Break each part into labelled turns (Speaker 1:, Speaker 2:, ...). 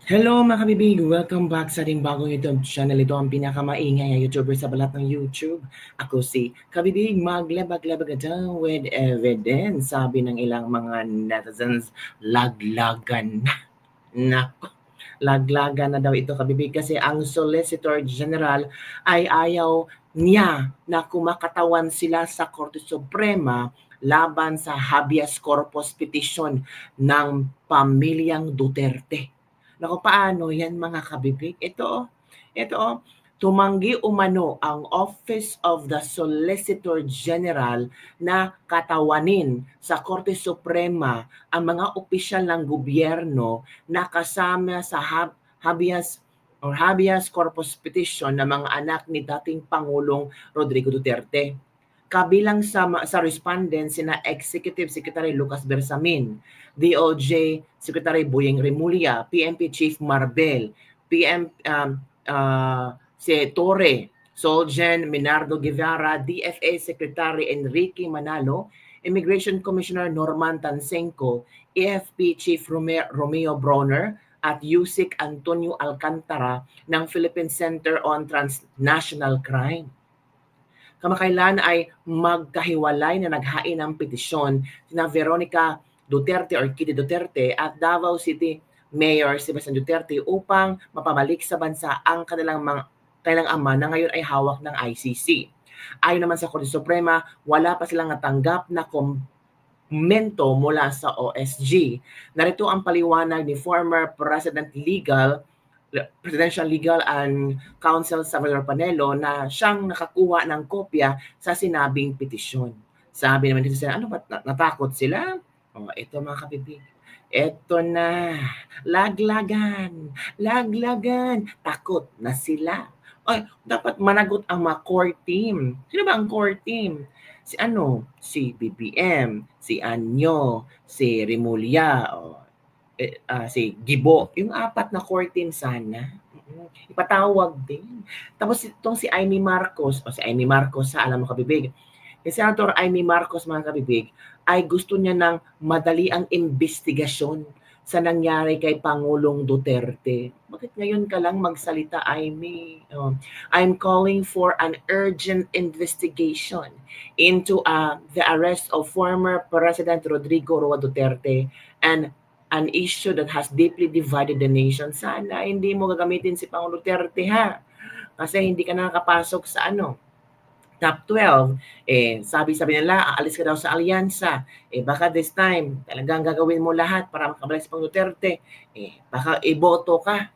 Speaker 1: Hello mga kabibig! Welcome back sa ating bagong YouTube channel. Ito ang pinakamaingay na YouTuber sa balat ng YouTube. Ako si Kabibig, maglabag-labag daw with evidence. Sabi ng ilang mga netizens, laglagan na. Nako, laglagan na daw ito kabibig kasi ang Solicitor General ay ayaw niya na kumakatawan sila sa Korte Suprema laban sa habeas corpus petition ng pamilyang Duterte. Naku, paano yan mga kabibig? Ito, tumanggi umano ang Office of the Solicitor General na katawanin sa Korte Suprema ang mga opisyal ng gobyerno na kasama sa habeas corpus petition ng mga anak ni dating Pangulong Rodrigo Duterte. Kabilang sa respondents sina Executive Secretary Lucas Bersamin, DOJ Secretary Boyeng Remulla, PNP Chief Marbel, si Torre, Solgen Minardo Guevara, DFA Secretary Enrique Manalo, Immigration Commissioner Norman Tansenko, AFP Chief Romeo Bronner, at Yusik Antonio Alcantara ng Philippine Center on Transnational Crime. Kamakailan ay magkahiwalay na naghain ng petisyon sina Veronica Duterte or Kitty Duterte at Davao City Mayor Sebastian Duterte upang mapabalik sa bansa ang kanilang ama na ngayon ay hawak ng ICC. Ayon naman sa Korte Suprema, wala pa silang natanggap na komento mula sa OSG. Narito ang paliwanag ni former Presidential Legal and Counsel Salvador Panelo na siyang nakakuha ng kopya sa sinabing petisyon. Sabi naman dito sila, ano ba, natakot sila? Ito mga kapibig. Ito na, laglagan, takot na sila. Dapat managot ang mga core team. Sino ba ang core team? Si BBM, si Anyo, si Remulla, si Gibo, yung apat na core team sana. Ipatawag din. Tapos itong si Amy Marcos, sa alam mo kabibig, si Senator Amy Marcos mga kabibig, ay gusto niya ng madali ang investigasyon sa nangyari kay Pangulong Duterte. Bakit ngayon ka lang magsalita, Amy? I'm calling for an urgent investigation into the arrest of former President Rodrigo Roa Duterte and an issue that has deeply divided the nation. Sana hindi mo gagamitin si Pangulong Duterte ha. Kasi hindi ka nakakapasok sa top 12. Sabi nila, aalis ka daw sa alyansa. Baka this time, talagang gagawin mo lahat para makabalik si Pangulong Duterte. Baka iboto ka.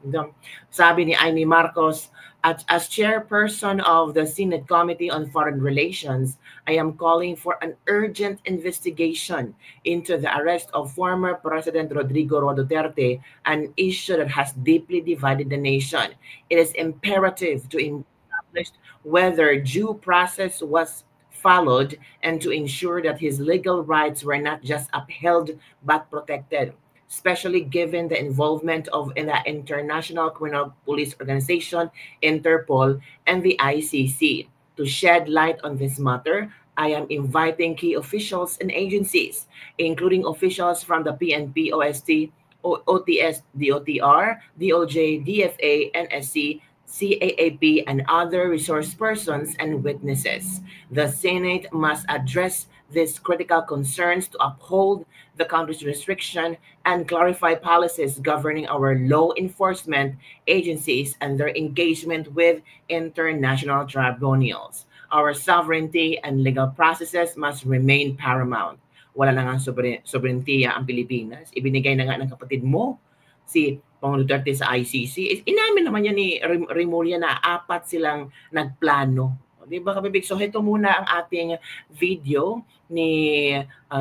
Speaker 1: Sabi ni Amy Marcos, as chairperson of the Senate Committee on Foreign Relations, I am calling for an urgent investigation into the arrest of former President Rodrigo Roa Duterte, an issue that has deeply divided the nation. It is imperative to establish whether due process was followed and to ensure that his legal rights were not just upheld but protected, especially given the involvement of the International Criminal Police Organization, Interpol, and the ICC. To shed light on this matter, I am inviting key officials and agencies, including officials from the PNP, OST, OTS, DOTR, DOJ, DFA, NSC, CAAP, and other resource persons and witnesses. The Senate must address these critical concerns to uphold the country's restriction and clarify policies governing our law enforcement agencies and their engagement with international tribunals. Our sovereignty and legal processes must remain paramount. Wala na nga soberentiya ang Pilipinas. Ibinigay na nga ng kapatid mo, si Pangulong Duterte sa ICC. Inamin naman yan ni Remulla na apat silang nagplano. Di ba kabibig? So ito muna ang ating video ni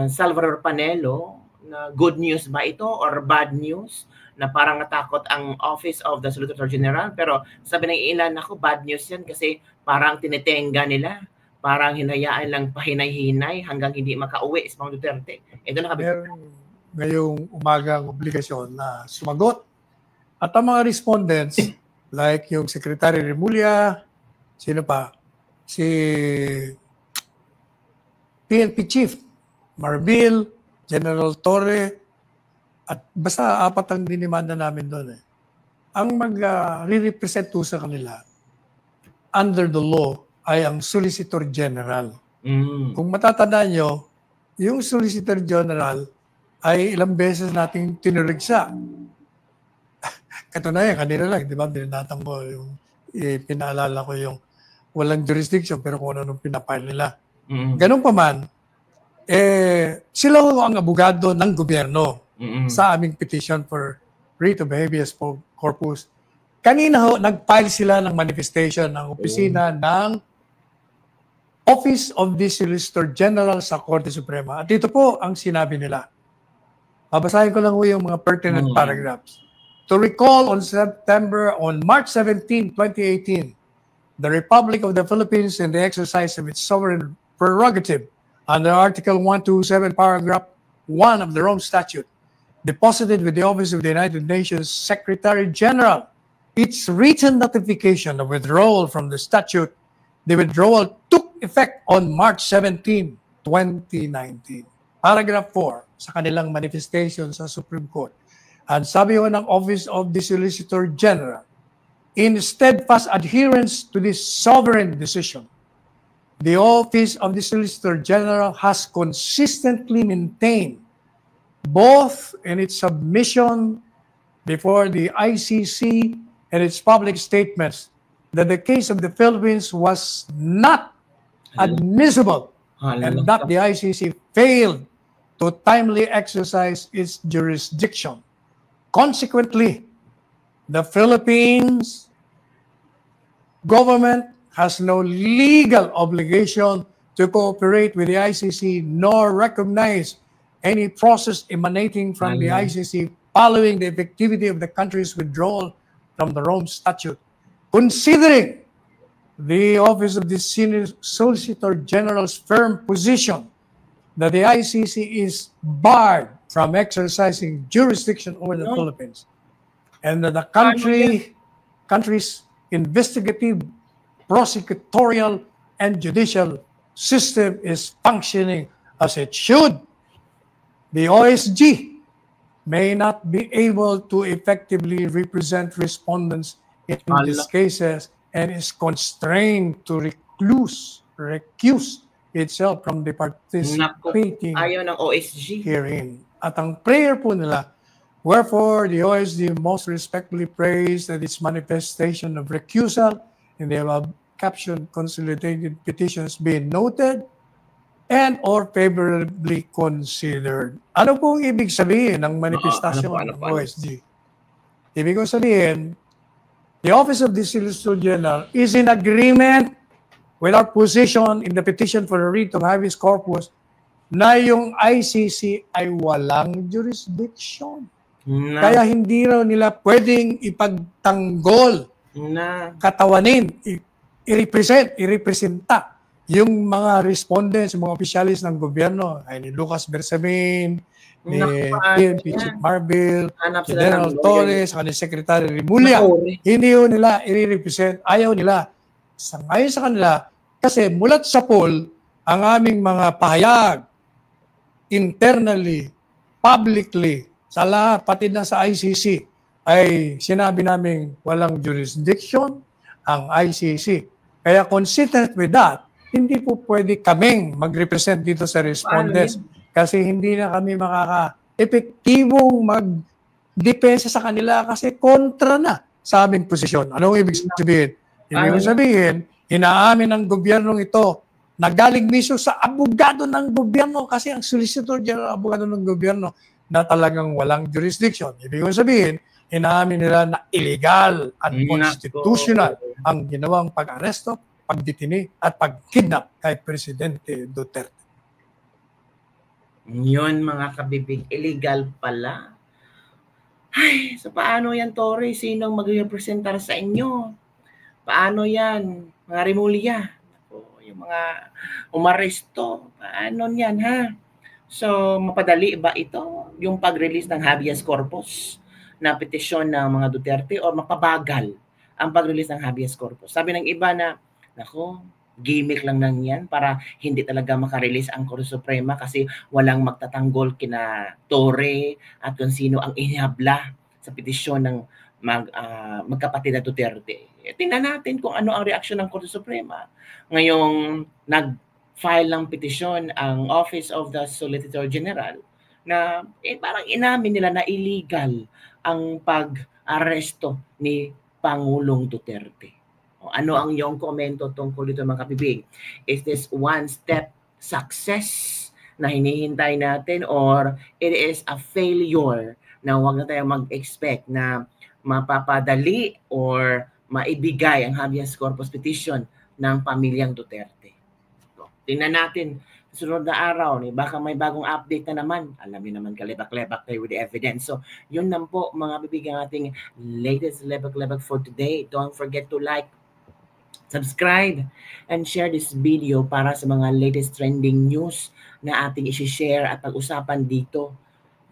Speaker 1: Salvador Panelo. Na good news ba ito or bad news? Na parang natakot ang Office of the Solicitor General. Pero sabi ng ilan, ako bad news yan kasi parang tinitenga nila. Parang hinayaan lang pahinay-hinay hanggang hindi makauwi si Pangulong Duterte. Ito na kabibig.
Speaker 2: Meron ngayong umagang obligasyon na sumagot. At ang mga respondents, like yung Secretary Remulla, sino pa? Si PNP Chief, Marbil, General Torre, at basta apat ang dinimanda namin doon. ang mag-represent sa kanila under the law ay ang Solicitor General. Kung matatandaan nyo, yung Solicitor General ay ilang beses nating tinurigsa. Katunayan, kanina lang, di ba? Binatang ko yung, pinaalala ko yung walang jurisdiction pero kung ano nung pinapile nila. Ganun pa man, sila ang abogado ng gobyerno sa aming petition for writ of habeas corpus. Kanina nag-file sila ng manifestation ng opisina ng Office of the Solicitor General sa Korte Suprema. At ito po ang sinabi nila. Babasahin ko lang yung mga pertinent paragraphs. To recall on March 17, 2018, the Republic of the Philippines in the exercise of its sovereign prerogative under Article 127, Paragraph 1 of the Rome Statute, deposited with the Office of the United Nations Secretary General its written notification of withdrawal from the statute. The withdrawal took effect on March 17, 2019. Paragraph 4 sa kanilang manifestation sa Supreme Court. At sabi ho ng Office of the Solicitor General, in steadfast adherence to this sovereign decision, the Office of the Solicitor General has consistently maintained, both in its submission before the ICC and its public statements, that the case of the Philippines was not admissible and that the ICC failed to timely exercise its jurisdiction. Consequently, the Philippines government has no legal obligation to cooperate with the ICC nor recognize any process emanating from the ICC following the effectivity of the country's withdrawal from the Rome Statute. Considering the Office of the Solicitor General's firm position that the ICC is barred from exercising jurisdiction over the Philippines, and that the country's investigative, prosecutorial, and judicial system is functioning as it should, the OSG may not be able to effectively represent respondents in these cases and is constrained to recuse itself from the participating
Speaker 1: ayaw ng OSG
Speaker 2: herein. At ang prayer po nila, wherefore the OSG most respectfully prays that its manifestation of recusal in the above captioned consolidated petitions be noted and or favorably considered. Ano pong ibig sabihin ng manifestasyon ng OSG? Ibig kong sabihin, the Office of the Solicitor General is in agreement with our position in the petition for a writ of habeas corpus na yung ICC ay walang jurisdiction. Kaya hindi raw nila pwedeng ipagtanggol, katawanin, irepresenta yung mga respondents, mga opisyalis ng gobyerno, ay ni Lucas Bersamin, ni PNP Chief Marbil, General Torres, ni Secretary Rimulya. Hindi yun nila i-represent, ayaw nila. Ayon sa kanila, kasi mulat sa poll, ang aming mga pahayag, internally, publicly, sa lahat, pati na sa ICC, ay sinabi namin walang jurisdiction ang ICC. Kaya consistent with that, hindi po pwede kaming mag-represent dito sa respondents kasi hindi na kami makaka-epektibong mag-depensa sa kanila kasi kontra na sa aming posisyon. Anong ibig sabihin? Ibig sabihin, inaamin ng gobyernong ito na galing mismo sa abogado ng gobyerno kasi ang Solicitor General abogado ng gobyerno na talagang walang jurisdiction. Ibig sabihin, inaamin nila na illegal, unconstitutional ang ginawang pag-aresto, pagdetini at pag-kidnap kay Presidente Duterte.
Speaker 1: Yun mga kabibig, illegal pala. Ay, so paano yan, Torre? Sinong mag-representar sa inyo? Paano yan, mga Rimulya? Yung mga umaresto, paano yan, ha? So, mapadali ba ito? Yung pag-release ng habeas corpus na petisyon ng mga Duterte o mapabagal ang pag-release ng habeas corpus? Sabi ng iba na, nako, gimmick lang nang yan para hindi talaga makarelease ang Korte Suprema kasi walang magtatanggol kina Torre at kung sino ang inihabla sa petisyon ng magkapatid na Duterte. Tingnan natin kung ano ang reaksyon ng Korte Suprema. Ngayong nag-file ng petisyon ang Office of the Solicitor General na parang inamin nila na illegal ang pag-aresto ni Pangulong Duterte. Ano ang iyong komento tungkol dito mga kapibig? Is this one-step success na hinihintay natin or it is a failure na huwag na tayong mag-expect na mapapadali or maibigay ang habeas corpus petition ng pamilyang Duterte? So, tingnan natin sa sunod na araw, baka may bagong update na naman. Alam niyo naman, kalebak-lebak tayo with the evidence. So, yun lang po mga bibigyan ating latest lebak-lebak for today. Don't forget to like, subscribe, and share this video para sa mga latest trending news na ating isi-share at pag-usapan dito.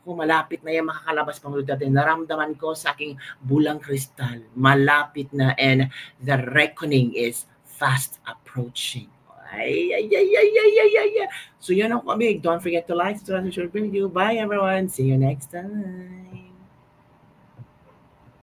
Speaker 1: Kung malapit na yan makakalabas pang Duterte, naramdaman ko sa aking bulang kristal, malapit na and the reckoning is fast approaching. Ay. So yun ang kamig. Don't forget to like, subscribe, and share the video. Bye everyone. See you next time.